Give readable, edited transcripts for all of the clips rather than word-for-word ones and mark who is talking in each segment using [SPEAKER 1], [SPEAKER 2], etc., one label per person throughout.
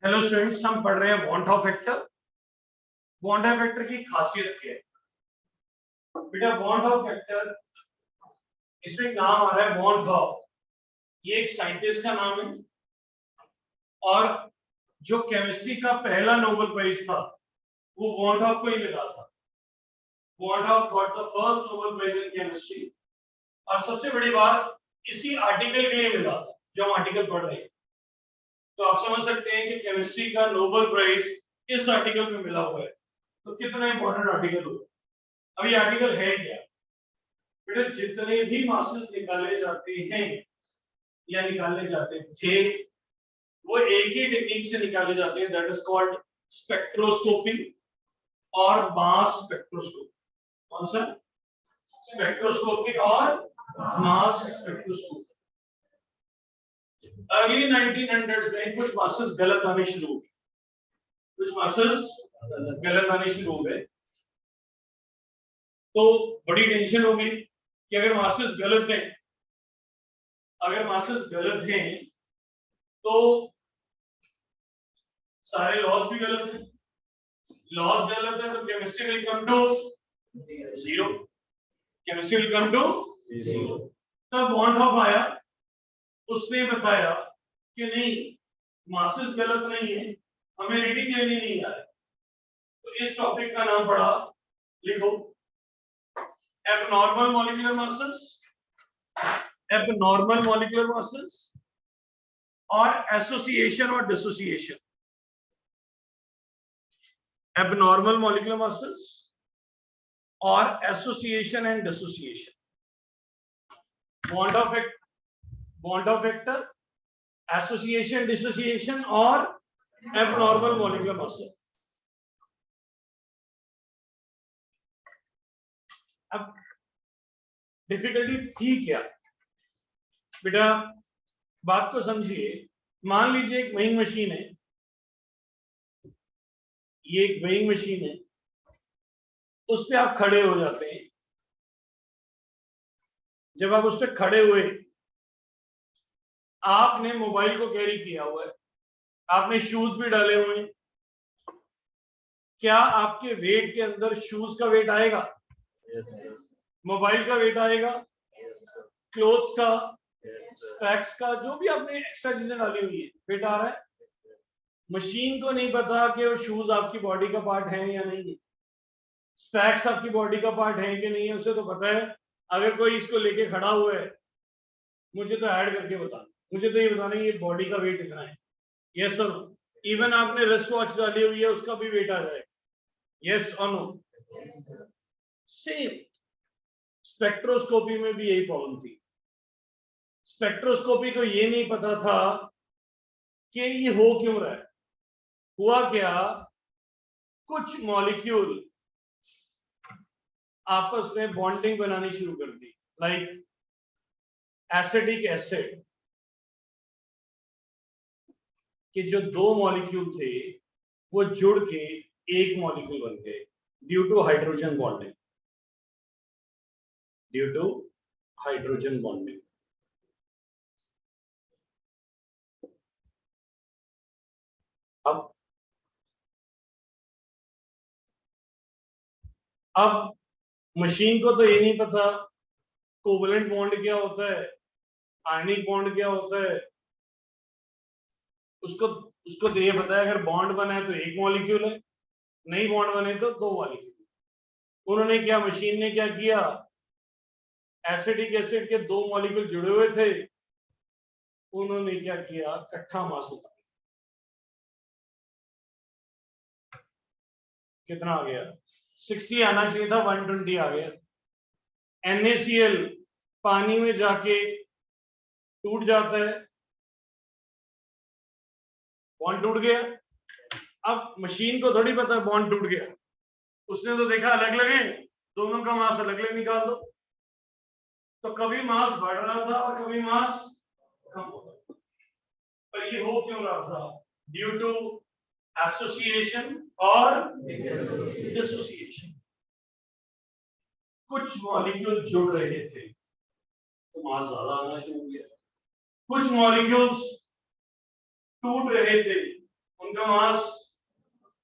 [SPEAKER 1] Hello students, हम पढ़ रहे हैं van't Hoff factor. Van't Hoff factor की खासियत क्या है बेटा? वॉन हॉफ फैक्टर, इसमें नाम आ रहा है वॉन हॉफ। ये एक साइंटिस्ट का नाम है और जो केमिस्ट्री का पहला नोबेल प्राइज था वो वॉन हॉफ को ही मिला था। Van't Hoff got the first Nobel prize in chemistry. और सबसे बड़ी बात, इसी आर्टिकल के लिए मिला था जो हम आर्टिकल पढ़ रहे हैं। तो आप समझ सकते हैं कि केमिस्ट्री का नोबेल प्राइज इस आर्टिकल में मिला हुआ है, तो कितना इंपॉर्टेंट आर्टिकल होगा। अब ये आर्टिकल है क्या बेटा? जितने भी मासेस निकाले जाते हैं या निकाले जाते थे वो एक ही टेक्निक से निकाले जाते हैं, दैट इज कॉल्ड स्पेक्ट्रोस्कोपी और मास स्पेक्ट्रोस्कोपी। कौन सा? स्पेक्ट्रोस्कोपी और मास स्पेक्ट्रोस्कोपी। अर्ली 1900s में कुछ मासेस गलत आने शुरू हो गए, कुछ मासेस गलत आने शुरू हो गए। तो बड़ी टेंशन हो गई कि अगर मासेस गलत हैं, अगर मासेस गलत हैं तो सारे लॉस भी गलत हैं। लॉस गलत है तो chemistry will come to zero. Chemistry will come to zero. तब वॉन हॉफ आया, उसने बताया कि नहीं, मासेस गलत नहीं है, हमें रीडिंग लेनी नहीं आ रही। तो इस टॉपिक का नाम पड़ा, लिखो, abnormal molecular masses, abnormal molecular masses और एसोसिएशन और डिसोसिएशन। एबनॉर्मल मॉलिक्यूलर मासेस और association and dissociation. Bond of factor, association dissociation और एबनॉर्मल मॉलिक्यूलर मासेस। अब डिफिकल्टी थी क्या बेटा? बात को समझिए। मान लीजिए एक वेइंग मशीन है, ये एक वेइंग मशीन है, उस पे आप खड़े हो जाते हैं। जब आप उस पे खड़े हुए, आपने मोबाइल को कैरी किया हुआ है, आपने शूज भी डाले हुए हैं, क्या आपके वेट के अंदर शूज का वेट आएगा? मोबाइल का वेट आएगा, क्लोथ्स का, स्पेक्स का, जो भी आपने एक्स्ट्रा चीजें डाली हुई है, वेट आ रहा है। मशीन को नहीं पता कि वो शूज आपकी बॉडी का पार्ट है या नहीं है, स्पेक्स आपकी बॉडी का पार्ट है कि नहीं है, उसे तो पता है। अगर कोई इसको लेके खड़ा हुआ है, मुझे तो ऐड करके बता, मुझे तो ये बताना है ये बॉडी का वेट इतना है, यस और नो। इवन आपने रिस्ट वॉच डाली हुई है, उसका भी वेट आ जाएगा, यस और नो। सेम स्पेक्ट्रोस्कोपी में भी यही प्रॉब्लम थी। स्पेक्ट्रोस्कोपी को ये नहीं पता था कि ये हो क्यों रहा है। हुआ क्या, कुछ मॉलिक्यूल आपस में बॉन्डिंग बनानी शुरू कर दी, लाइक एसिटिक एसिड कि जो दो मॉलिक्यूल थे वो जुड़ के एक मॉलिक्यूल बन गए due to hydrogen bonding, due to hydrogen bonding. अब मशीन को तो ये नहीं पता कोवलेंट बॉन्ड क्या होता है, आयनिक बॉन्ड क्या होता है। उसको उसको तो ये पता है अगर बॉन्ड बना है तो एक मॉलिक्यूल है, नहीं बॉन्ड बने तो दो मॉलिक्यूल। उन्होंने क्या, मशीन ने क्या किया, एसिडिक एसिड के दो मॉलिक्यूल जुड़े हुए थे, उन्होंने क्या किया, इकट्ठा मास बता। कितना आ गया? 60 आना चाहिए था, 120 आ गया। NaCl पानी में जाके टूट जाता है, बॉन्ड टूट गया। अब मशीन को थोड़ी पता बॉन्ड टूट गया, उसने तो देखा अलग अलग है, दोनों का मास अलग अलग निकाल दो। तो कभी मास बढ़ रहा था और कभी मास कम हो रहा था। पर ये हो क्यों रहा था? ड्यू टू एसोसिएशन और डिसोसिएशन। कुछ मॉलिक्यूल जुड़ रहे थे तो मास ज्यादा आना शुरू हो गया, कुछ मॉलिक्यूल्स टूट रहे थे, उनका मास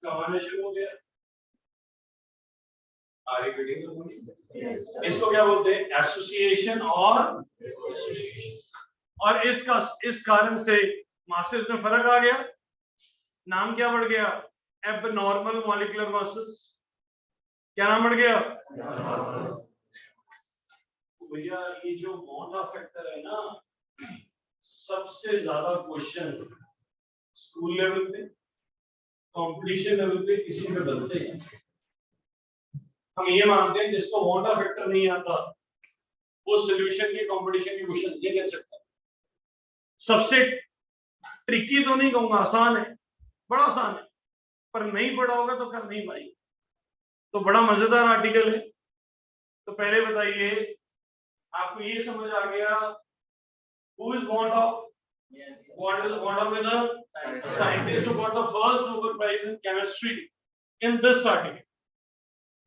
[SPEAKER 1] कम आना शुरू हो गया। इसको क्या बोलते हैं? एसोसिएशन और एसोसिएशन। और इस कारण से मासेस में फर्क आ गया, नाम क्या बढ़ गया? Abnormal molecular masses. क्या नाम बढ़ गया? भैया ये जो मोटा फैक्टर है ना, सबसे ज्यादा क्वेश्चन स्कूल लेवल पे, कंपटीशन लेवल पे इसी पे बनते हैं। हम ये मानते हैं जिसको मोटा फैक्टर नहीं आता वो सॉल्यूशन के कंपटीशन के क्वेश्चन नहीं कर सकता। सबसे ट्रिकी तो नहीं कहूंगा, आसान है, बड़ा आसान है, पर नहीं पढ़ा होगा तो कर नहीं पाएंगे। तो बड़ा मजेदार आर्टिकल है। तो पहले बताइए, आपको ये समझ आ गया who is Mondorf? Mondorf is a scientist who got the first Nobel Prize in chemistry in this article,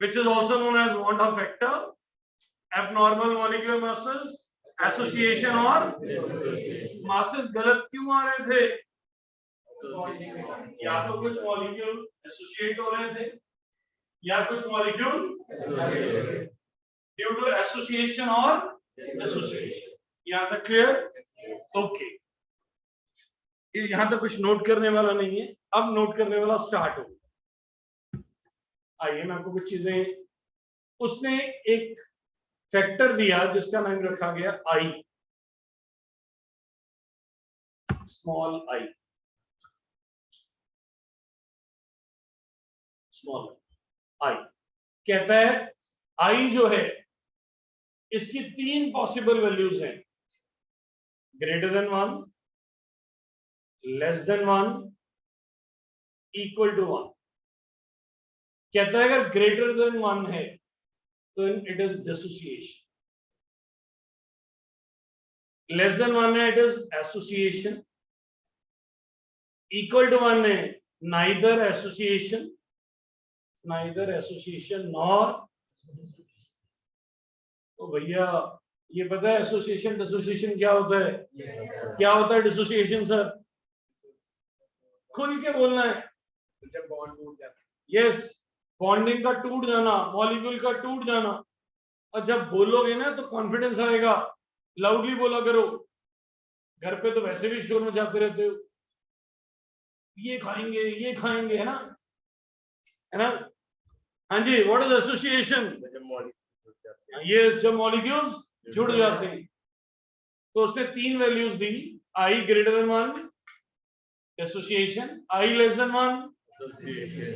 [SPEAKER 1] which is also known as Mondorf factor, abnormal molecular masses, association और masses गलत क्यों आ रहे थे? या तो कुछ मॉलिक्यूल एसोसिएट हो रहे थे या कुछ मॉलिक्यूल ड्यू टू एसोसिएशन और एसोसिएशन। यहाँ तक क्लियर? ओके, यहां तक कुछ नोट करने वाला नहीं है। अब नोट करने वाला स्टार्ट हो। आइए मैं आपको कुछ चीजें, उसने एक फैक्टर दिया जिसका नाम रखा गया आई, स्मॉल आई, स्मॉल आई। कहता है आई जो है इसकी 3 पॉसिबल वैल्यूज हैं, greater than 1, less than 1, equal to 1। कहता है अगर ग्रेटर देन 1 है तो it is dissociation, less than 1 है it is association, equal to 1 है नाइदर एसोसिएशन नॉर। तो भैया ये पता है एसोसिएशन डिसोसिएशन क्या होता है? क्या होता है डिसोसिएशन सर? खुल के बोलना है। जब बॉन्ड टूट जाता है, यस, बॉन्डिंग का टूट जाना, मॉलिक्यूल का टूट जाना। और जब बोलोगे ना तो कॉन्फिडेंस आएगा, लाउडली बोला करो। घर पे तो वैसे भी शोर मचाते रहते हो, ये खाएंगे, है ना? हाँ जी, व्हाट इज एसोसिएशन? ये जब मॉलिक्यूल्स जुड़ जाते हैं। तो उसने 3 वैल्यूज दी, i greater than 1 association, i less than 1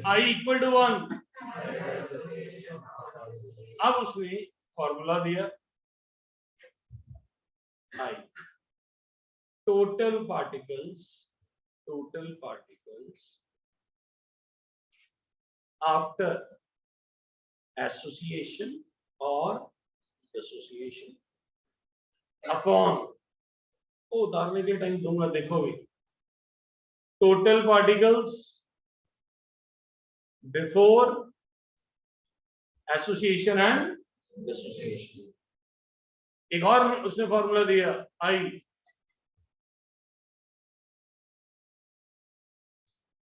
[SPEAKER 1] i equal to 1। अब उसने फॉर्मूला दिया, i total particles after association और डिसोसिएशन अपॉन, उतारने के टाइम दूंगा, देखोगे, total particles before association and dissociation. एक और उसने फॉर्मूला दिया, i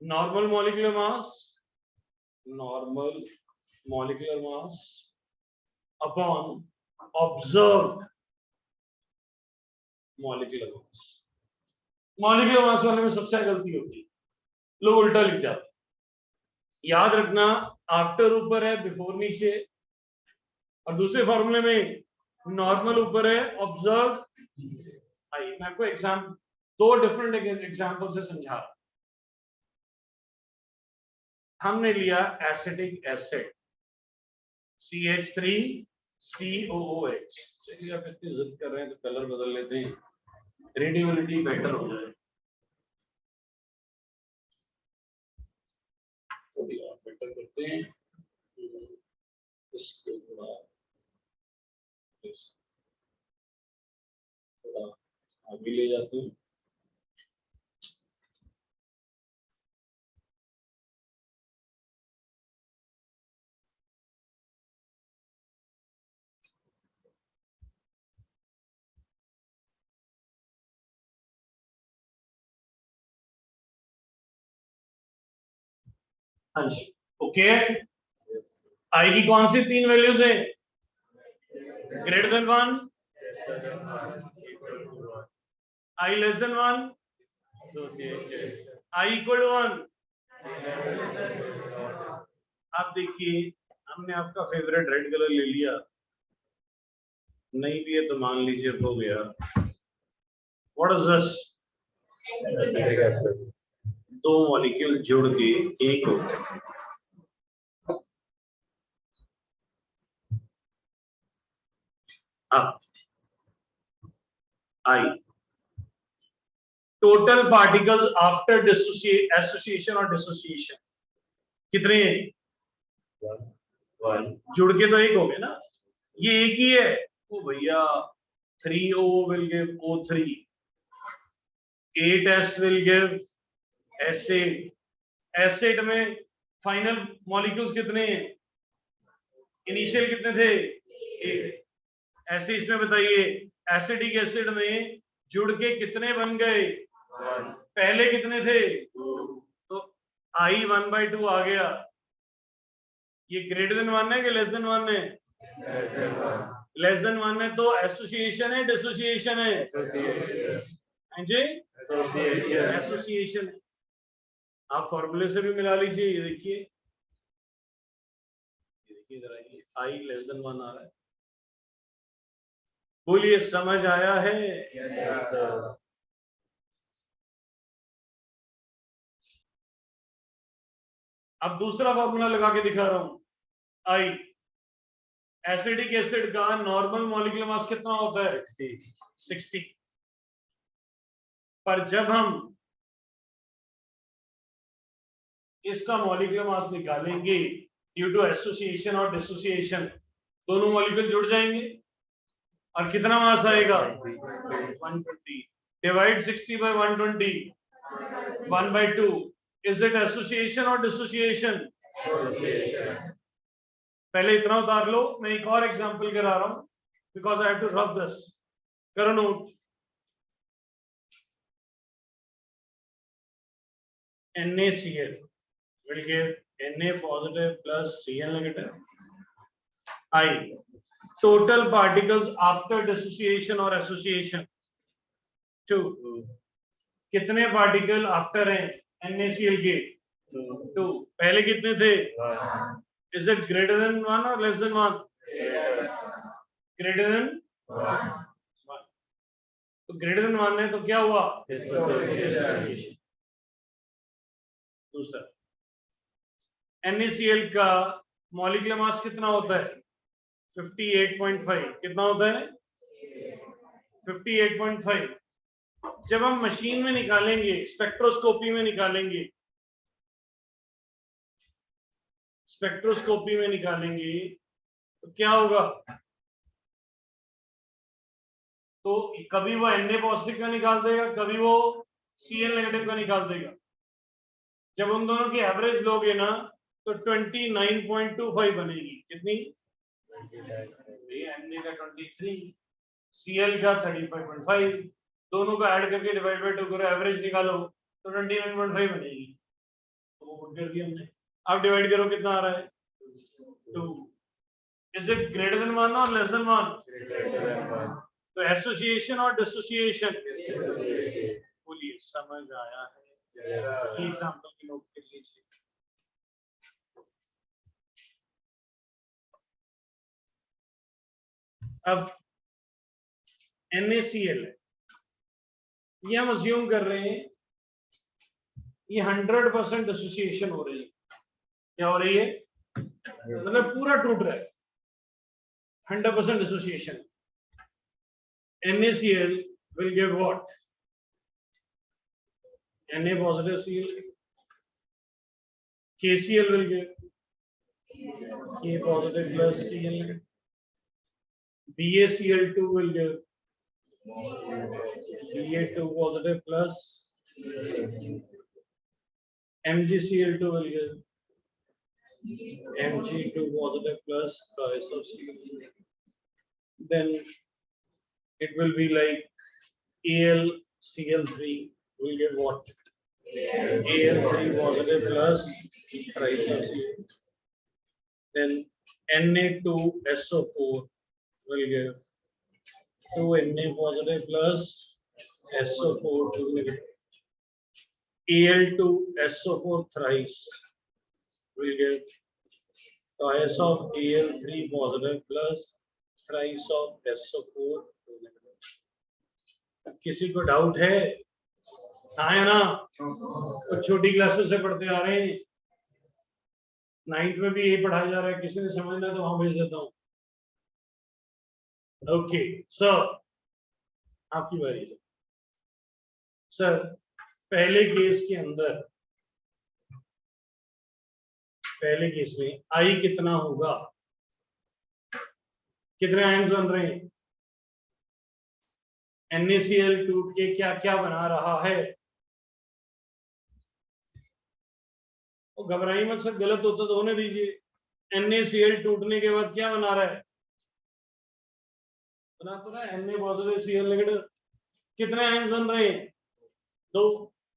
[SPEAKER 1] normal molecular mass upon observed molecular mass वाले में सबसे गलती होती है, लोग उल्टा लिख जाते। याद रखना, आफ्टर ऊपर है, बिफोर नीचे, और दूसरे फॉर्मूले में नॉर्मल ऊपर है, ऑब्जर्व्ड। आइए मैं आपको एग्जाम्पल, 2 डिफरेंट एग्जाम्पल से समझा रहा। हमने लिया एसिटिक एसिड CH3COOH। चलिए आप इतनी जिद कर रहे हैं तो कलर बदल लेते हैं, रेडिएबिलिटी बेटर हो जाए। थोड़ी और बेटर करते हैं, इसको थोड़ा आगे ले जाते हैं। हाँ जी, ओके। आई की कौन सी 3 वैल्यूज है? Greater than 1, i less than 1, i equal to 1। आप देखिए, हमने आपका फेवरेट रेड कलर ले लिया, नहीं भी है तो मान लीजिए हो गया। What is this? दो मॉलिक्यूल जुड़ के एक हो गया। अब आई टोटल पार्टिकल्स आफ्टर एसोसिएशन और डिसोसिएशन कितने हैं? जुड़ के तो एक हो गए ना, ये एक ही है। ओ भैया 3O will give O3, 8S will give S8। S8 में फाइनल मॉलिक्यूल्स कितने हैं? इनिशियल कितने थे? 8। ऐसे इसमें बताइए, एसिडिक एसिड में जुड़ के कितने बन गए? पहले कितने थे? तो I 1/2 आ गया। ये ग्रेटर देन 1 है कि लेस देन 1 है? लेस देन 1 है तो एसोसिएशन है डिसोसिएशन है? हाँ जी, एसोसिएशन है। आप फॉर्मूले से भी मिला लीजिए। ये देखिए, इधर आइए, आई लेस देन 1 आ रहा है। बोलिए समझ आया है? अब दूसरा फॉर्मूला लगा के दिखा रहा हूं। आई एसिडिक एसिड का नॉर्मल मॉलिक्यूलर मास कितना होता है? 60। पर जब हम इसका मॉलिक्यूलर मास निकालेंगे ड्यू टू एसोसिएशन और डिसोसिएशन, दोनों मॉलिक्यूल जुड़ जाएंगे और कितना मास आएगा? 120। Divide 60 by 120, 1/2। Is it association और डिसोसिएशन? पहले इतना उतार लो, मैं एक और एग्जांपल करा रहा हूं because I have to rub this. करो note. NaCl will give Na positive plus Cl negative. I total particles after dissociation or association 2। कितने पार्टिकल आफ्टर हैं NaCl के? 2। पहले कितने थे? इज इट ग्रेटर देन 1 और लेस देन 1? Greater than 1। तो greater than 1 है तो क्या हुआ? दूसरा, NaCl का मॉलिक्यूलर मास कितना होता है? 58.5। कितना होता है? 58.5। जब हम मशीन में निकालेंगे, स्पेक्ट्रोस्कोपी में निकालेंगे, स्पेक्ट्रोस्कोपी में निकालेंगे तो क्या होगा? तो कभी वो Na पॉजिटिव का निकाल देगा, कभी वो Cl नेगेटिव का निकाल देगा। जब उन दोनों की एवरेज लोगे ना तो 29.25 बनेगी। कितनी? Na का 23, Cl का 35.5, दोनों को ऐड करके डिवाइड बाय 2 करो, एवरेज निकालो तो 29.5 बनेगी। तो वो पुट कर दिया हमने। अब डिवाइड करो, कितना आ रहा है? 2। इज इट ग्रेटर देन 1 और लेस देन 1? तो एसोसिएशन और डिसोसिएशन? बोलिए समझ आया है? एग्जांपल की नोट कर लीजिए। अब NaCl है, ये हम अज्यूम कर रहे हैं ये 100% डिसोसिएशन हो रही है। क्या हो रही है? मतलब पूरा टूट रहा है, 100% dissociation. NaCl will give what? Na positive Cl. KCl will give K positive plus Cl. BaCl2 will give Ba2 positive plus MgCl2 will give Mg2 positive plus triisocyanate. Then it will be like AlCl3 will give what? Al3 positive plus thrice of Cl. Then Na2SO4 will give 2Na positive plus SO4 2 negative. Al2SO4 thrice will give twice of Al3 positive plus thrice of SO4 2 negative. किसी को doubt है? हाँ है ना? तो छोटी classes से पढ़ते आ रहे हैं, 9th में भी यही पढ़ाया जा रहा है, किसी ने समझना है तो वहां भेज देता हूँ। ओके सर, आपकी बारी है सर। पहले केस के अंदर, पहले केस में आई कितना होगा? कितने आयंस बन रहे हैं? NaCl टूट के क्या क्या बना रहा है? तो घबराइए मत सर, गलत होता तो होने दीजिए। NaCl टूटने के बाद क्या बना रहा है? बना तो रहा है Na पॉजिटिव Cl नेगेटिव। कितने आयंस बन रहे हैं? 2,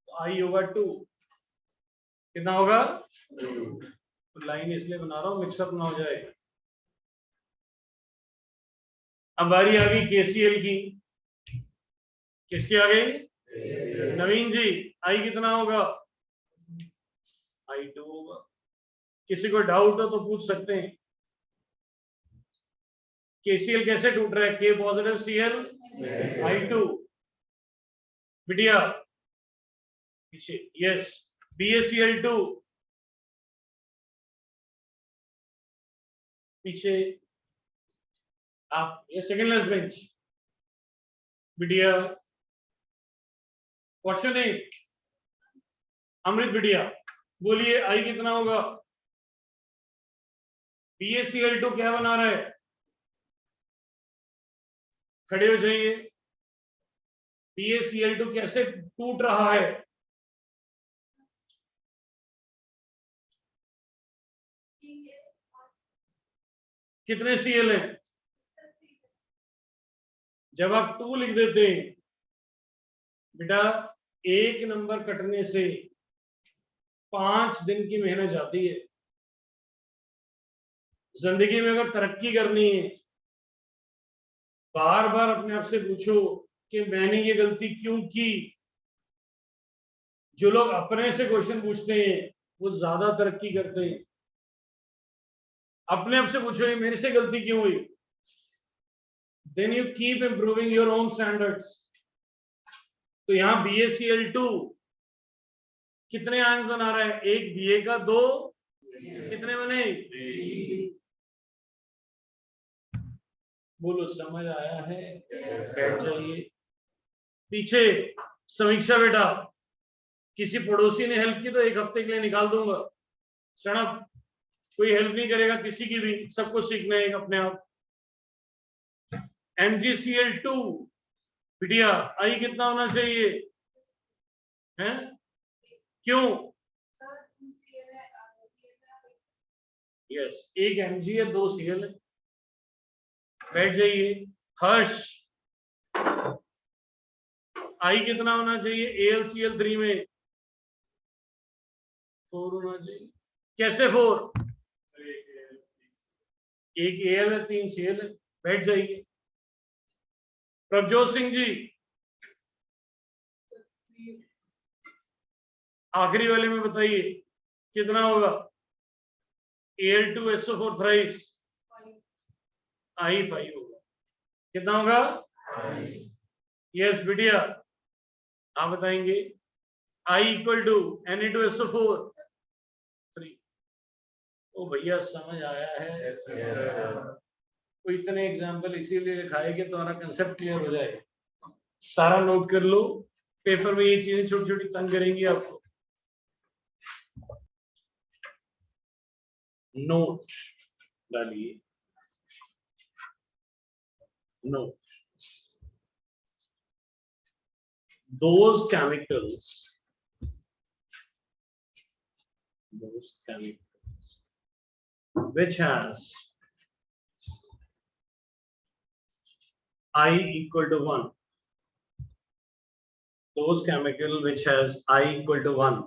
[SPEAKER 1] तो आई होगा 2। कितना होगा? तो लाइन इसलिए बना रहा हूं मिक्सअप ना हो जाए। अब बारी आ गई KCl की। किसकी आ गई? नवीन जी, आई कितना होगा? I2 होगा। किसी को डाउट हो तो पूछ सकते हैं। KCl कैसे टूट रहा है? K पॉजिटिव Cl I2 बिटिया पीछे, यस। BaCl2 पीछे आप, ये सेकंड लास्ट बेंच बिटिया। क्वेश्चन है अमृत बिटिया, बोलिए आई कितना होगा? BaCl2 क्या बना रहा है? खड़े हो जाइए। BaCl2 कैसे टूट रहा है? कितने Cl हैं? जब आप 2 लिख देते हैं बेटा, एक नंबर कटने से 5 दिन की मेहनत जाती है। जिंदगी में अगर तरक्की करनी है, बार बार अपने आप से पूछो कि मैंने ये गलती क्यों की। जो लोग अपने से क्वेश्चन पूछते हैं वो ज्यादा तरक्की करते हैं। अपने आप से पूछो ये मेरे से गलती क्यों हुई, then you keep improving your own standards. तो यहाँ BaCl2 कितने आयंस बना रहा है? एक Ba का 2, कितने बने? बोलो समझ आया है? बैठ जाइए। पीछे समीक्षा बेटा, किसी पड़ोसी ने हेल्प की तो 1 हफ्ते के लिए निकाल दूंगा। सड़क कोई हेल्प नहीं करेगा किसी की भी, सबको सीखना है अपने आप। MgCl2 बिटिया, आई कितना होना चाहिए? हैं? क्यों? यस, एक Mg है, 2 Cl है। बैठ जाइए। हर्ष, आई कितना होना चाहिए? AlCl3 में 4 होना चाहिए। कैसे 4? एक Al है, 3 Cl है। बैठ जाइए। प्रभजोत सिंह जी, आखिरी वाले में बताइए कितना होगा? Al2SO4 थ्राइस I5 होगा। कितना होगा? यस बिटिया, आप बताएंगे। I equal to Na2SO4 3। ओ भैया समझ आया है? तो इतने एग्जाम्पल इसीलिए लिखाए कि तुम्हारा कंसेप्ट क्लियर हो जाए। सारा नोट कर लो, पेपर में ये चीजें छोटी छोटी तंग करेंगी आपको। नोट डालिए, note. those chemicals which has I equal to 1, those chemical which has I equal to 1,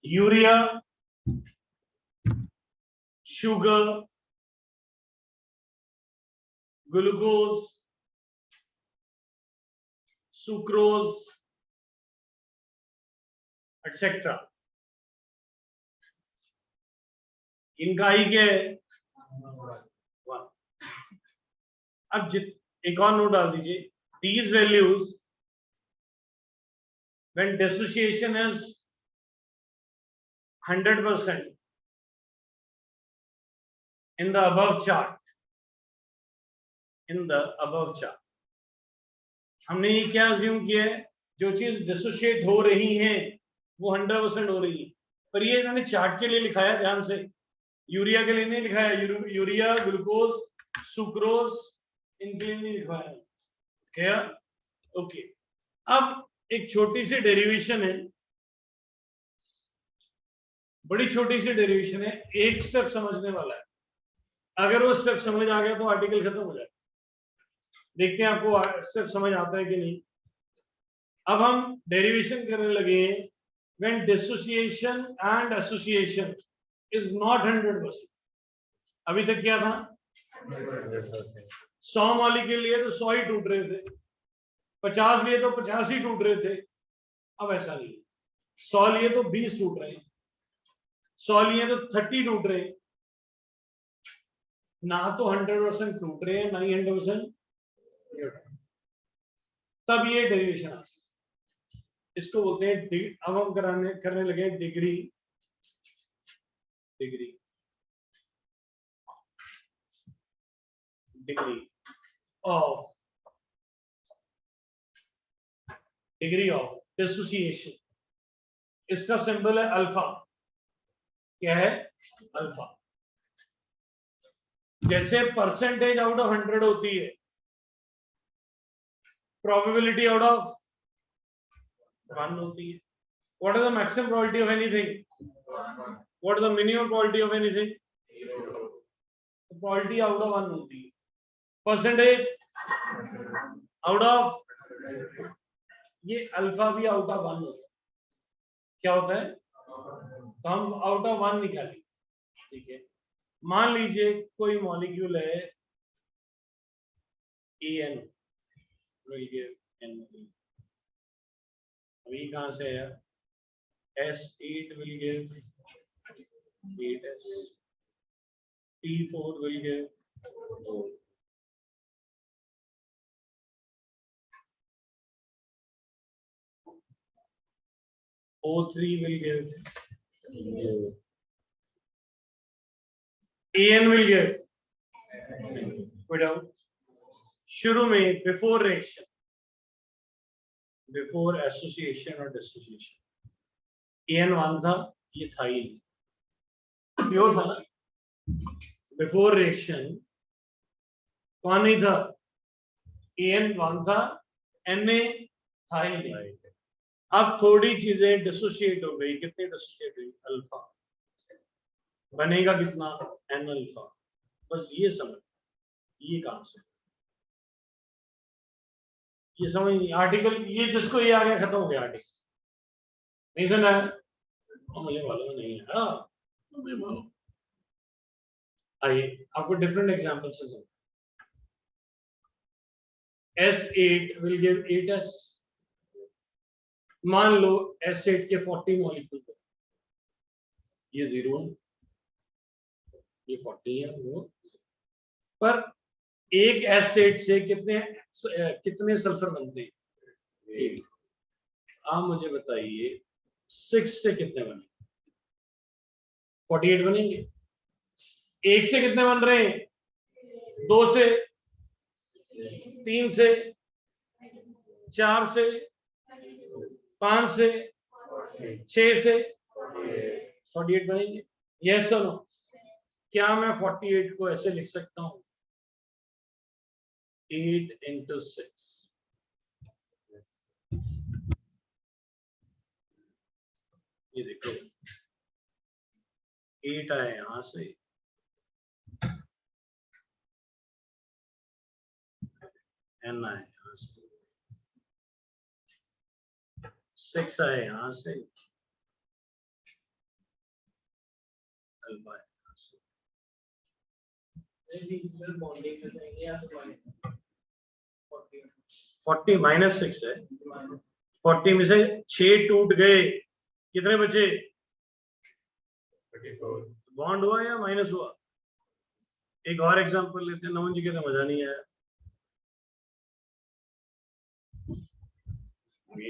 [SPEAKER 1] urea sugar, glucose, sucrose, etc. इनका ही क्या है? अब एक और नोट डाल दीजिए, these values when dissociation is 100% in the above chart, हमने ये क्या अज्यूम किया है, जो चीज डिसोशिएट हो रही है वो 100% हो रही है, पर ये इन्होंने चार्ट के लिए लिखा है, ध्यान से, यूरिया के लिए नहीं लिखा है, यूरिया, ग्लूकोज, सुक्रोज, इनके लिए नहीं लिखा है, क्या? ओके। अब एक छोटी सी डेरिवेशन है, बड़ी छोटी सी डेरिवेशन है, एक स्टेप समझने वाला है, अगर वो स्टेप समझ आ गया तो आर्टिकल खत्म हो जाएगा। देखते हैं आपको स्टेप समझ आता है कि नहीं। अब हम डेरिवेशन करने लगे हैं, when dissociation and association is not 100%। अभी तक क्या था, 100 मॉलिक्यूल लिए तो 100 ही टूट रहे थे, 50 लिए तो 50 ही टूट रहे थे। अब ऐसा नहीं, 100 लिए तो 20 टूट रहे हैं, 100 लिए तो 30 टूट रहे हैं, ना तो 100% टूट रहे हैं, ना ही 100%। तब ये डेरिवेशन आता है, इसको बोलते हैं, अब हम करने लगे डिग्री ऑफ डिसोसिएशन। इसका सिंबल है अल्फा। क्या है? अल्फा। जैसे परसेंटेज आउट ऑफ 100 होती है, प्रोबेबिलिटी आउट ऑफ 1 होती है। What is the maximum probability of anything? What is the minimum probability of anything? तो probability out of 1 होती है। परसेंटेज आउट ऑफ, ये अल्फा भी आउट ऑफ 1 होता है। क्या होता है? तो हम आउट ऑफ 1 निकालेंगे, ठीक है। मान लीजिए कोई मॉलिक्यूल है EN, अभी कहां से है? S8 will give 8S, T4 will give 4, O3 will give 4, AN will give, कोई डाउट? शुरू में बिफोर रिएक्शन, बिफोर एसोसिएशन और डिसोसिएशन, AN 1 था, ये था ही नहीं, प्योर था ना। बिफोर रिएक्शन कौन नहीं था? AN 1 था, Na था ही नहीं। अब थोड़ी चीजें डिसोशिएट हो गई, कितनी डिसोशिएट हुई? अल्फा। बनेगा कितना? N alpha. बस ये समझ, ये कहां से, ये समझ नहीं। आर्टिकल ये जिसको ये आ गया, खत्म हो गया आर्टिकल। नहीं सुना है? मुझे मालूम नहीं है। हाँ, मुझे मालूम। आइए आपको डिफरेंट एग्जांपल से समझ। S8 will give 8S। मान लो S8 के 40 मॉलिक्यूल, ये 0 है, ये 40 है, वो पर एक S8 से कितने सल्फर बनते हैं? आप मुझे बताइए 6 से कितने बने? 48 बनेंगे। एक से कितने बन रहे हैं? 2 से, 3 से, 4 से, 5 से, 6 से 48 बनेंगे। यस और नो? क्या मैं 48 को ऐसे लिख सकता हूं? 8 into 6, ये देखो 8 आए यहां से, N आए यहां से, 6 आए यहां से, अल्फा 40 -6 है। 40 में से 6 टूट गए, कितने बचे? बॉन्ड हुआ या माइनस हुआ? एक और एग्जांपल लेते हैं, नमन जी कहते मजा नहीं आया।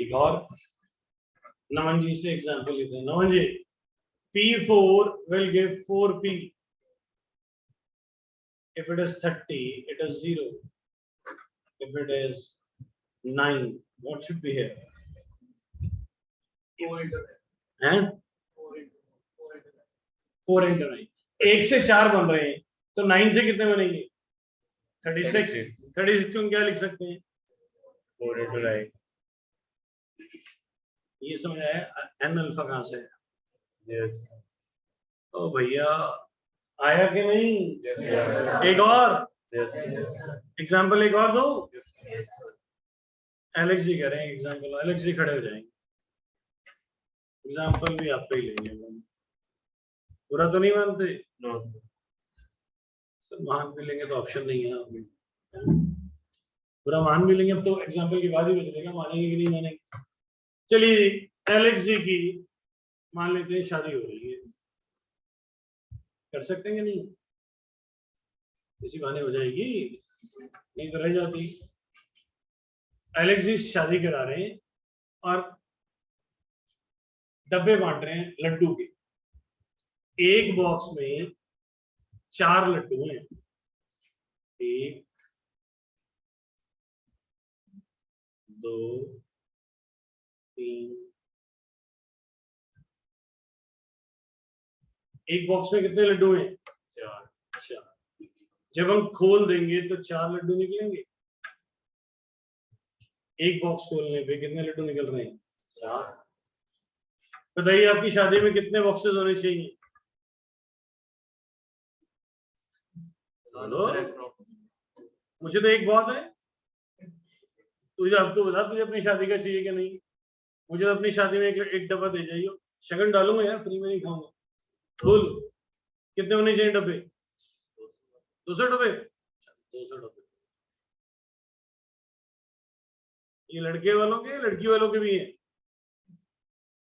[SPEAKER 1] एक और नमन जी से एग्जांपल लेते हैं। नमन जी, P4 will give 4P. If it is 30, it is 0. If it is 9, what should be here? 4 into 9। 1 से 4 बन रहे हैं, तो 9 से कितने बनेंगे? 36। 36 को क्या लिख सकते हैं? 4 into 9। ये समझ आया? n अल्फा कहाँ से है? यस। ओ भैया, आया कि नहीं? yes. एक और एग्जाम्पल, एक और दो। एलेक्स जी कह रहे हैं एग्जाम्पल, एलेक्स जी खड़े हो जाएंगे, एग्जाम्पल भी आप पे ही लेंगे। बुरा तो नहीं मानते? नो सर, मान भी लेंगे तो ऑप्शन नहीं है ना, बुरा मान भी लेंगे अब तो एग्जाम्पल के बाद ही बचेगा, मानेंगे कि नहीं मानेंगे। चलिए, एलेक्स जी की मान लेते हैं शादी हो रही है, कर सकते हैं नहीं? इसी बहाने हो जाएगी, नहीं तो रह जाती। एलेक्स जी शादी करा रहे हैं और डब्बे बांट रहे हैं लड्डू के। एक बॉक्स में 4 लड्डू हैं, 1 2 3। एक बॉक्स में कितने लड्डू हैं? 4। जब हम खोल देंगे तो 4 लड्डू निकलेंगे। एक बॉक्स खोलने पे कितने लड्डू निकल रहे हैं? 4। बताइए, आपकी शादी में कितने बॉक्सेस होने चाहिए? मुझे तो एक बहुत है। तुझे अब तो बता, तुझे अपनी शादी का चाहिए कि नहीं? मुझे तो अपनी शादी में एक डब्बा दे जाइए, शगन डालूंगा यार, फ्री में नहीं खाऊंगा। बोल, कितने होने चाहिए डब्बे? 200 डब्बे। 200 डब्बे। ये लड़के वालों के, लड़की वालों के भी हैं?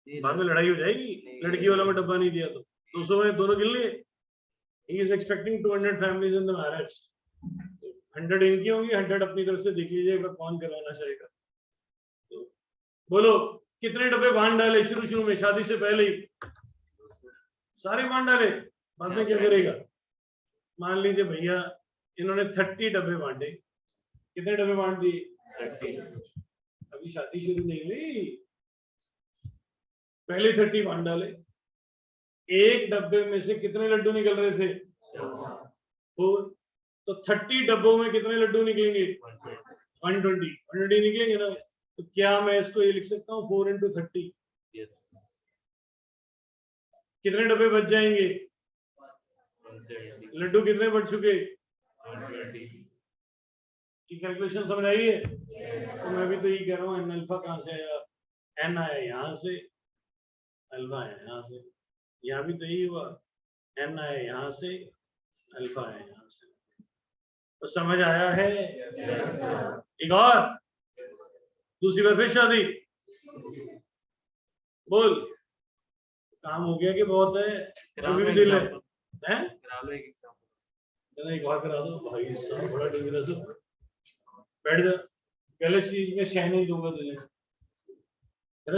[SPEAKER 1] बाद में लड़ाई हो जाएगी, लड़की वालों में डब्बा नहीं दिया तो 200 में दोनों गिन लिए। He is expecting 200 families in the marriage. 100 इनकी होंगी, 100 अपनी तरफ से देख लीजिएगा कौन करवाना चाहेगा। तो बोलो, कितने डब्बे बांध डाले शुरू में, शादी से पहले ही? सारे बांध डाले, बाद में क्या करेगा? मान लीजिए भैया, इन्होंने 30 डब्बे बांटे। कितने डब्बे बांट दिए? 30। अभी शादी शुरू नहीं हुई, पहले 30 बांट डाले। एक डब्बे में से कितने लड्डू निकल रहे थे? 4। तो 30 डब्बों में कितने लड्डू निकलेंगे? 120 निकलेंगे ना। तो क्या मैं इसको ये लिख सकता हूँ 4 into 30? yes. कितने डब्बे बच जाएंगे? 170। लड्डू कितने बढ़ चुके? 120 की कैलकुलेशन समझ आई है? तो मैं भी तो ये कह रहा हूँ, एन अल्फा कहाँ से आया? एन आया यहाँ से, अल्फा आया यहाँ से। यहाँ भी तो यही हुआ, एन आया यहाँ से, अल्फा आया यहाँ से। तो समझ आया है? एक और, दूसरी बार फिर शादी। बोल, काम हो गया कि बहुत है? अभी भी दिल है? एक बार करा दो भाई साहब, बड़ा डेंजरस है। बैठ जा, गलत चीज में शह नहीं दूंगा तुझे।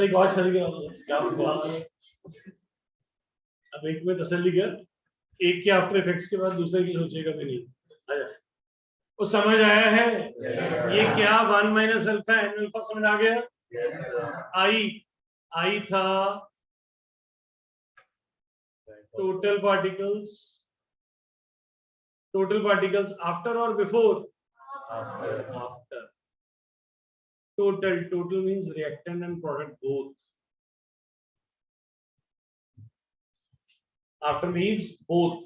[SPEAKER 1] एक बार शादी करा दो, क्या बात है। अब एक में तसल्ली कर, एक के आफ्टर इफेक्ट्स के बाद दूसरे की सोचेगा भी नहीं। आजा, वो समझ आया है? ये क्या 1 माइनस अल्फा एन अल्फा समझ आ गया? आई था टोटल पार्टिकल्स आफ्टर और before? After. Total means reactant and product both. After means both.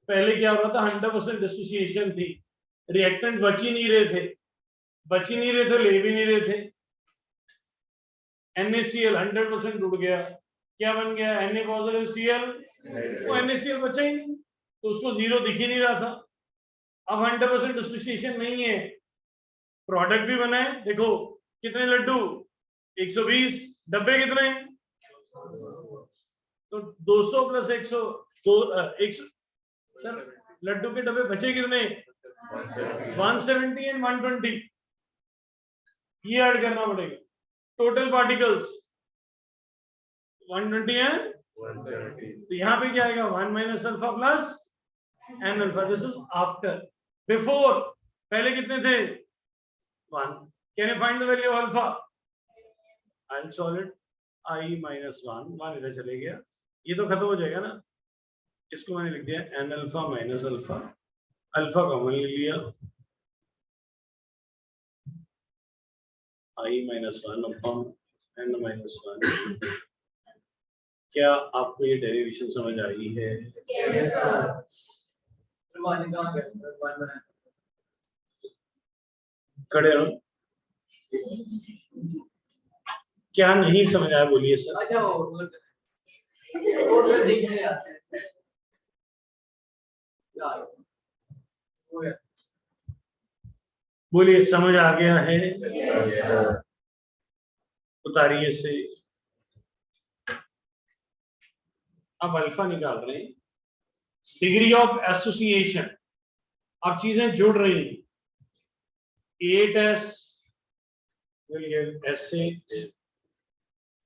[SPEAKER 1] पहले क्या हो रहा था? 100% डिसोसिएशन थी, रिएक्टेंट बच ही नहीं रहे थे, ले भी नहीं रहे थे। NaCl 100% टूट गया, क्या बन गया? Na positive Cl। वो NaCl बचा ही नहीं, तो उसको जीरो दिख ही नहीं रहा था। अब 100% डिसोसिएशन नहीं है, प्रोडक्ट भी बना है। देखो कितने लड्डू, 120, डब्बे कितने, तो 200 प्लस 100, 100 सर लड्डू के डब्बे बचे कितने, 170 एंड 120, ये ऐड करना पड़ेगा। टोटल पार्टिकल्स 120 एंड 170, तो यहाँ पे क्या आएगा, 1 minus alpha plus n alpha, this is after. Before पहले कितने थे, 1, can you find the value of alpha, I will solve it, i minus 1, 1 इधर चले गया, ये तो खत्म हो जाएगा ना, इसको मैंने लिख दिया n alpha minus alpha, alpha common ले लिया, i minus 1 upon n minus 1। क्या आपको ये डेरिवेशन समझ आई है? खड़े रहो, क्या नहीं समझ आया बोलिए सर। बोलिए समझ आ गया है, उतारिए से। अब अल्फा निकाल रहे हैं, डिग्री ऑफ एसोसिएशन, अब चीजें जुड़ रही हैं, 8s will give S8,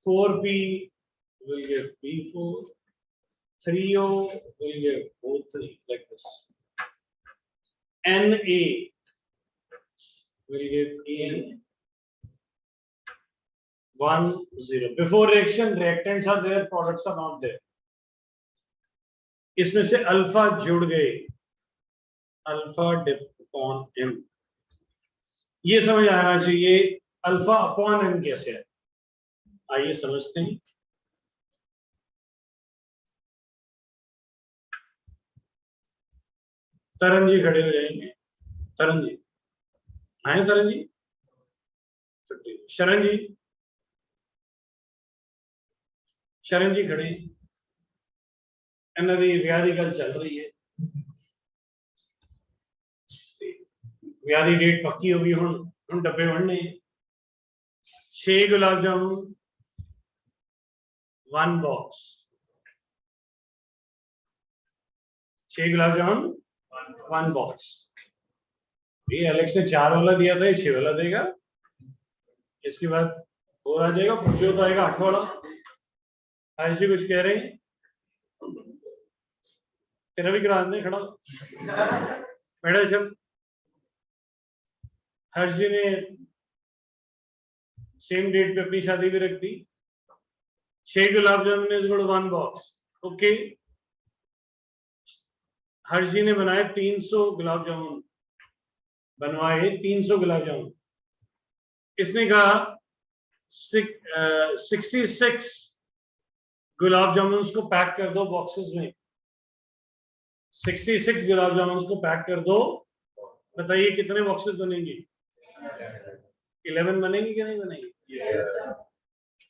[SPEAKER 1] 4p will give P4, 3o will give O3, like this, Na will give En, 1 0, before reaction reactants are there, products are not there, इसमें से अल्फा जुड़ गए, alpha dip upon m, ये समझ आना चाहिए alpha upon m कैसे है, आइए समझते हैं। तरन जी खड़े हो जाएंगे, तरन जी आए, तरन जी, शरण जी, शरण जी खड़े, व्याधि कल चल रही है, व्याधि डेट पक्की होगी, हम डब्बे बढ़ने 6 गुलाब जामुन 1 बॉक्स, 6 गुलाब जामुन 1 बॉक्स। ये एलेक्स ने 4 वाला दिया था, ये 6 वाला देगा, इसके बाद और आ जाएगा, जो तो आएगा 8 वाला। ऐसे कुछ कह रहे हैं, तेरा भी करा दे खड़ा बैठा चल। हर्षी ने सेम डेट पे अपनी शादी भी रख दी, 6 gulab jamun is equal to 1 box, okay. Harshi ने बनाए 300 गुलाब जामुन, बनवाए 300 गुलाब जामुन, इसने कहा 66 गुलाब जामुन को पैक कर दो बॉक्सेस में, 66 गुलाब जामुन को पैक कर दो, बताइए कितने बॉक्सेस बनेंगे, 11 बनेंगे कि नहीं बनेंगे?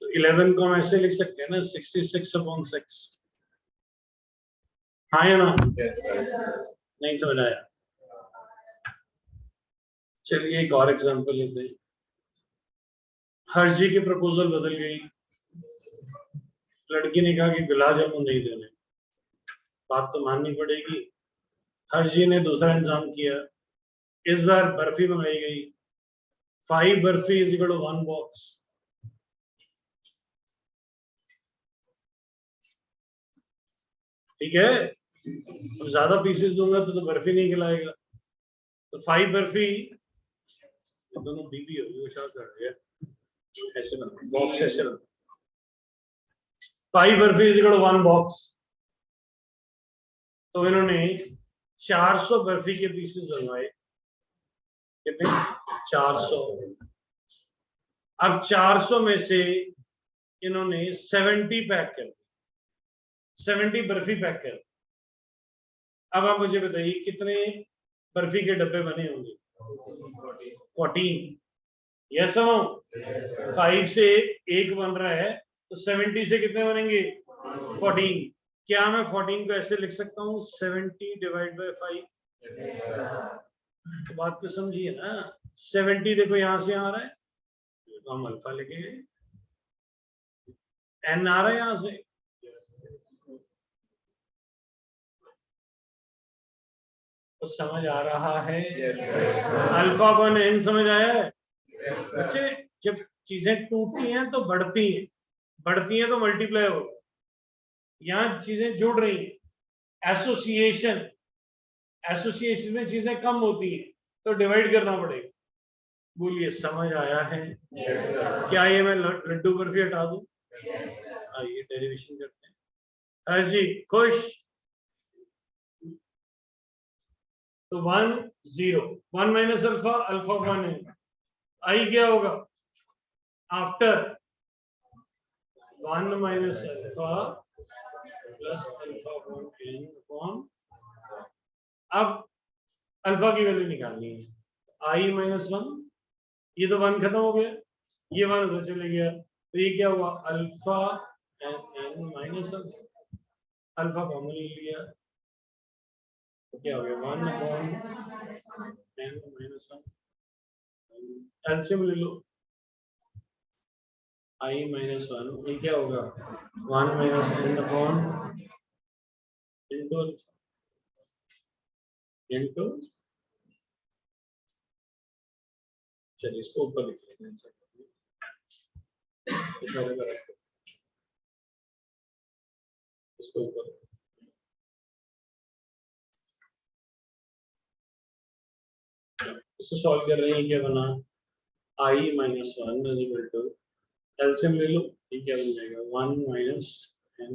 [SPEAKER 1] तो 11 को हम ऐसे लिख सकते हैं ना, 66 अपॉन 6, हाँ या ना? नहीं समझ आया? चलिए एक और एग्जांपल लेते हैं। हर्षी की प्रपोजल बदल गई, लड़की ने कहा कि गुलाब जामुन नहीं देने, बात तो माननी पड़ेगी। हर्षी ने दूसरा इंतजाम किया, इस बार बर्फी मंगाई गई, 5 barfi is equal to 1 box, ठीक है। अब ज्यादा पीसेस दूंगा तो बर्फी नहीं खिलाएगा, तो 5 बर्फी, दोनों बीबी होगी, वो शायद कर गया, ऐसे बना बॉक्स, ऐसे बना 5 barfi is equal to 1 box. तो इन्होंने 400 बर्फी के पीसेस बनवाए, कितने? 400। अब 400 में से इन्होंने 70 पैक कर, 70 बर्फी पैक कर। अब आप मुझे बताइए कितने बर्फी के डब्बे बने होंगे? 14। Yes no? 5 से 1 बन रहा है, तो 70 से कितने बनेंगे? 14। क्या मैं 14 को ऐसे लिख सकता हूँ, 70 डिवाइड बाय 5? तो बात तो समझिए ना। 70 देखो यहां से आ रहा है तो हम अल्फा लिखे, एन आ रहा है यहां से, तो समझ आ रहा है। अल्फा वन एन समझ आया है बच्चे। जब चीजें टूटती हैं तो बढ़ती हैं तो मल्टीप्लाई होगा। यहाँ चीजें जुड़ रही हैं, एसोसिएशन में चीजें कम होती हैं तो डिवाइड करना पड़ेगा। बोलिए समझ आया है? क्या ये मैं लड्डू बर्फी हटा दूं? आइए डेरिवेशन करते हैं। हर्ष जी खुश? तो 1 0, 1 माइनस अल्फा, अल्फा 1 है। आई क्या होगा after 1 minus alpha plus alpha 1 n upon, अब अल्फा की वैल्यू निकालनी है, आई माइनस 1, ये तो 1 खत्म हो गया, ये 1 उधर चले गया, तो ये क्या हुआ alpha n minus alpha common ले लिया तो क्या हो गया 1 अपॉन n माइनस 1, एलसीएम ले लो, आई माइनस 1, ये क्या होगा 1 माइनस n अपॉन इंटू, चलिए इसको ऊपर लिख लेते हैं, इसको ऊपर, इसको सॉल्व कर रहे हैं, क्या बना आई माइनस 1 इक्वल टू, एलसीएम ले लो, ये क्या बन जाएगा 1 माइनस n,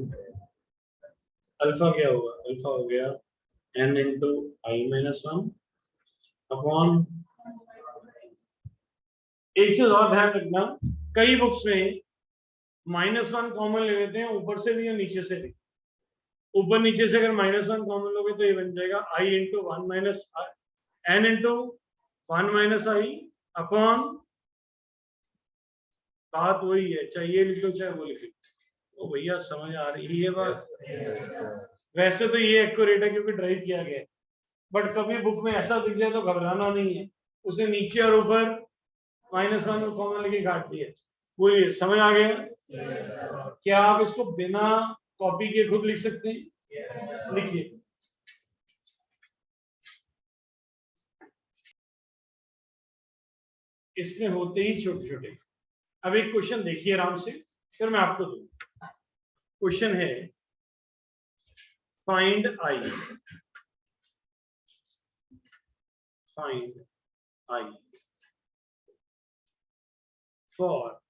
[SPEAKER 1] अल्फा क्या होगा, अल्फा हो गया n इंटू आई माइनस 1 अपॉन, एक चीज और ध्यान रखना, कई बुक्स में -1 कॉमन ले लेते हैं ऊपर से भी और नीचे से भी। ऊपर नीचे से अगर -1 कॉमन लोगे तो ये बन जाएगा i into 1 minus n into 1 minus I upon, बात वही है, चाहे ये लिख लो चाहे वो लिख लो। तो भैया समझ आ रही है बात? वैसे तो ये एक्यूरेट है क्योंकि ड्राइव किया गया है, बट कभी बुक में ऐसा दिख जाए तो घबराना नहीं है, उसने नीचे और ऊपर -1 कॉमन लेके काट दिया। बोलिए समझ आ गया? क्या आप इसको बिना कॉपी के खुद लिख सकते हैं? लिखिए, इसमें होते ही छोटे छोटे। अब एक क्वेश्चन देखिए आराम से, फिर मैं आपको दूं। क्वेश्चन है find I, find I for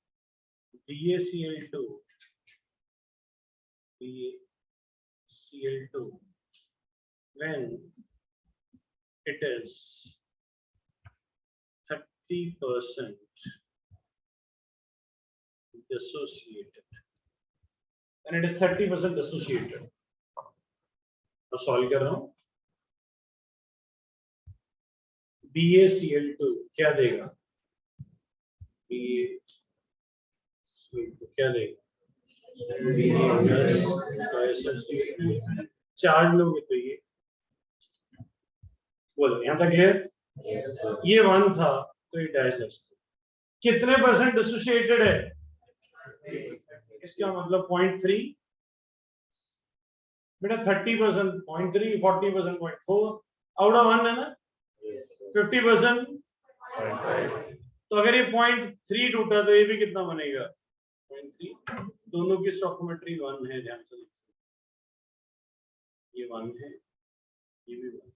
[SPEAKER 1] BaCl2 when it is 30% dissociated, and it is 30% dissociated। तो सॉल्व कर रहा हूं, BaCl2 क्या देगा, BaCl2 क्या देगा, चार्ज लोगे तो ये, बोलो यहां तक क्लियर? ये 1 था तो ये डैश, कितने परसेंट डिसोसिएटेड है, इसका मतलब 0.3, बेटा 30% 0.3, 40% 0.4, आउट ऑफ 1 है ना, 50%, तो अगर ये 0.3 टूटा तो ये भी कितना बनेगा 0.3, दोनों की स्टोइकोमेट्री 1 है, ध्यान से ये 1 है, ये भी 1,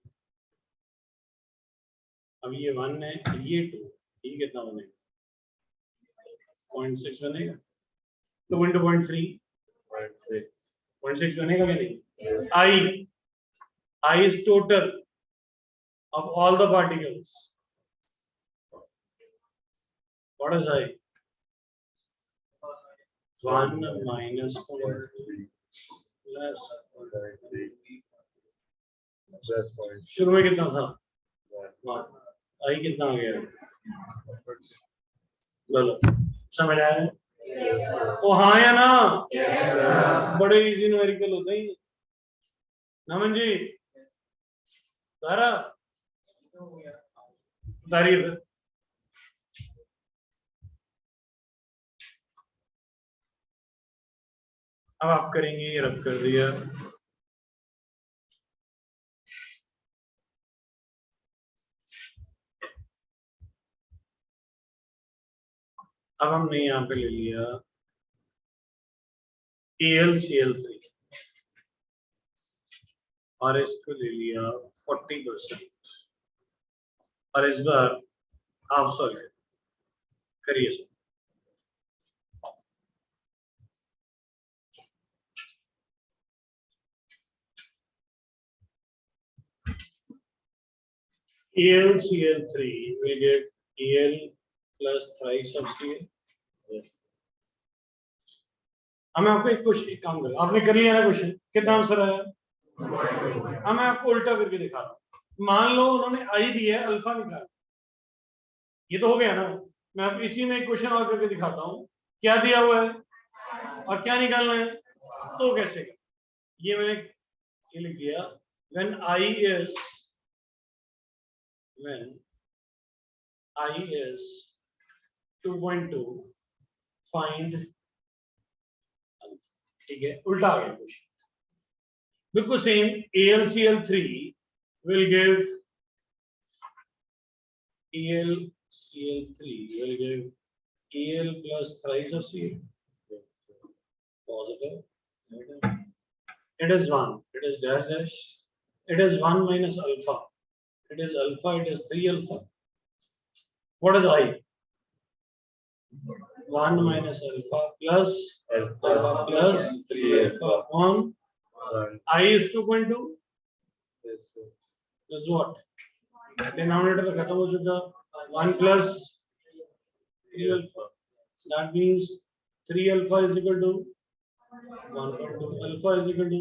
[SPEAKER 1] अब ये 1 है, ये 2, ये कितना बनेगा 0.6 बनेगा, 2 into 0.3 0.6 बनेगा कि नहीं? I is total of all the particles. What is I? 1 minus 0.3 plus 0.3। शुरू में कितना था 1, I कितना आ गया, बोलो समझ आया? ओ हाँ या ना? बड़े इजी न्यूमेरिकल होते हैं नमन जी। तारीफ। अब आप करेंगे, ये रब कर दिया। अब हमने यहाँ पे ले लिया AlCl3 और इसको ले लिया 40% और इस बार आप सॉल्व करिए। AlCl3 will get Al plus thrice of Cl. हमें आपको एक काम करें, आपने कर लिया ना क्वेश्चन, कितना आंसर आया? मैं आपको उल्टा करके दिखा रहा हूँ। मान लो उन्होंने आई दिया है, अल्फा निकाल, ये तो हो गया ना। मैं अब इसी में एक क्वेश्चन और करके दिखाता हूँ, क्या दिया हुआ है और क्या निकालना है, तो कैसे का? ये मैंने ये लिख दिया, when I is 2.2 find, ठीक है, उल्टा आ गया क्वेश्चन, बिल्कुल same. AlCl3 will give Al plus thrice of Cl. Positive. It is 1. It is dash dash. It is 1 minus alpha. It is alpha. It is 3 alpha. What is I? 1 minus alpha plus alpha plus 3 alpha on I is 2.2. This is what? Denominator खत्म हो चुका, 1 plus 3 alpha. That means 3 alpha is equal to 1.2. Alpha is equal to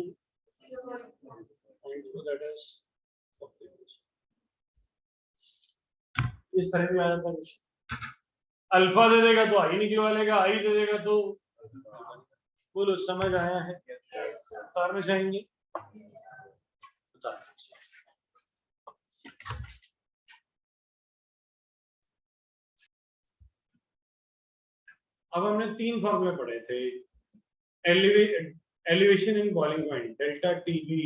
[SPEAKER 1] 0.2. That is 40%. इस तरह में आ जाता है। Alpha दे देगा तो आई निकलवा लेगा, आई दे देगा तो, बोलो समझ आया है? उतारना चाहेंगे? अब हमने 3 फॉर्मूले पढ़े थे। Elevation in boiling point, delta TB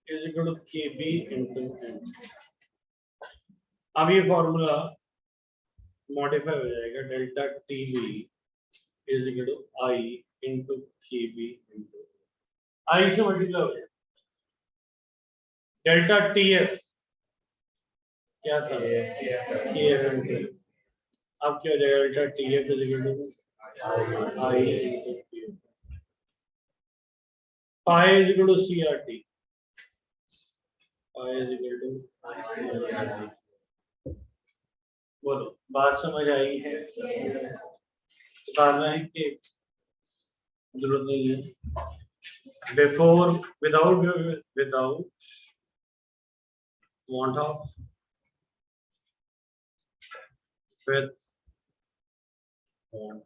[SPEAKER 1] is equal to KB into n. अब ये फॉर्मूला मॉडिफाई हो जाएगा, delta TB is equal to i into KB into i से मल्टीप्लाई हो जाएगा। डेल्टा टीएफ क्या था? केएफ इनटू, अब क्या हो जाएगा? Delta TF is equal to I into Q. Pi is equal to CRT. Pi is equal to CRT. बोलो, बात समझ आई है? बताना है कि जरूरत नहीं है। Before, without want of, with want.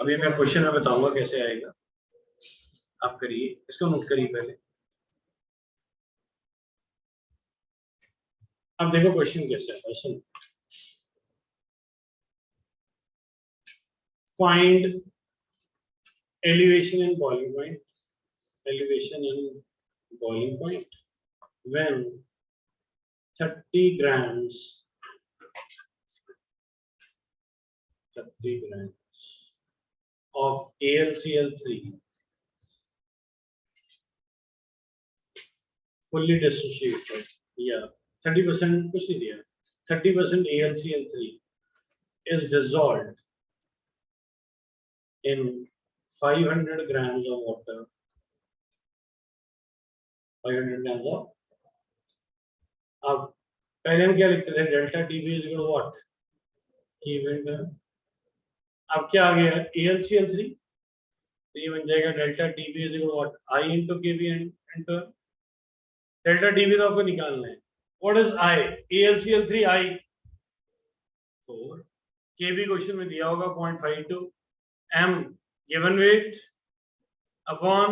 [SPEAKER 1] अभी मैं क्वेश्चन में बताऊंगा कैसे आएगा, आप करिए, इसको नोट करिए पहले। अब देखो क्वेश्चन कैसे है। Question, find elevation in boiling point, elevation in boiling point when 30 grams of AlCl3 fully dissociated, या 30% कुछ नहीं दिया, 30% AlCl3 is dissolved in 500 grams of water. 500 grams of, अब पहले हम क्या लिखते थे? Delta TB is equal to what? Kb. अब क्या आ गया? AlCl3, तो ये बन जाएगा delta TB is equal to what? I into Kb into, delta Tb तो आपको निकालना है। What is I? AlCl3 I 4, Kb question में दिया होगा 0.52, m given weight upon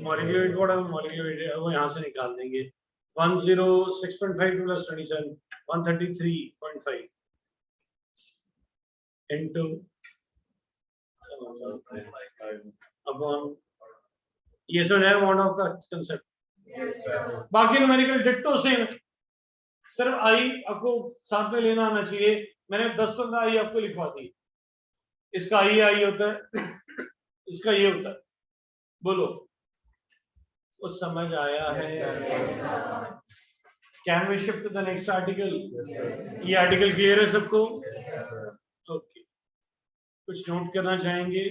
[SPEAKER 1] molecular weight, what molecular weight वो यहाँ से निकाल देंगे 106.52 प्लस 27 133.5 इनटू अपॉन ये सब है बॉन्ड ऑफ का कांसेप्ट। बाकी न्यूमेरिकल डिट्टो सेम, सिर्फ आई आपको साथ में लेना आना चाहिए। मैंने 10-15 आई आपको लिखवा दी, इसका आई होता है, इसका ये होता है। बोलो कुछ समझ आया है? Can we shift to the next article? ये आर्टिकल क्लियर है सबको? ओके, कुछ नोट करना चाहेंगे?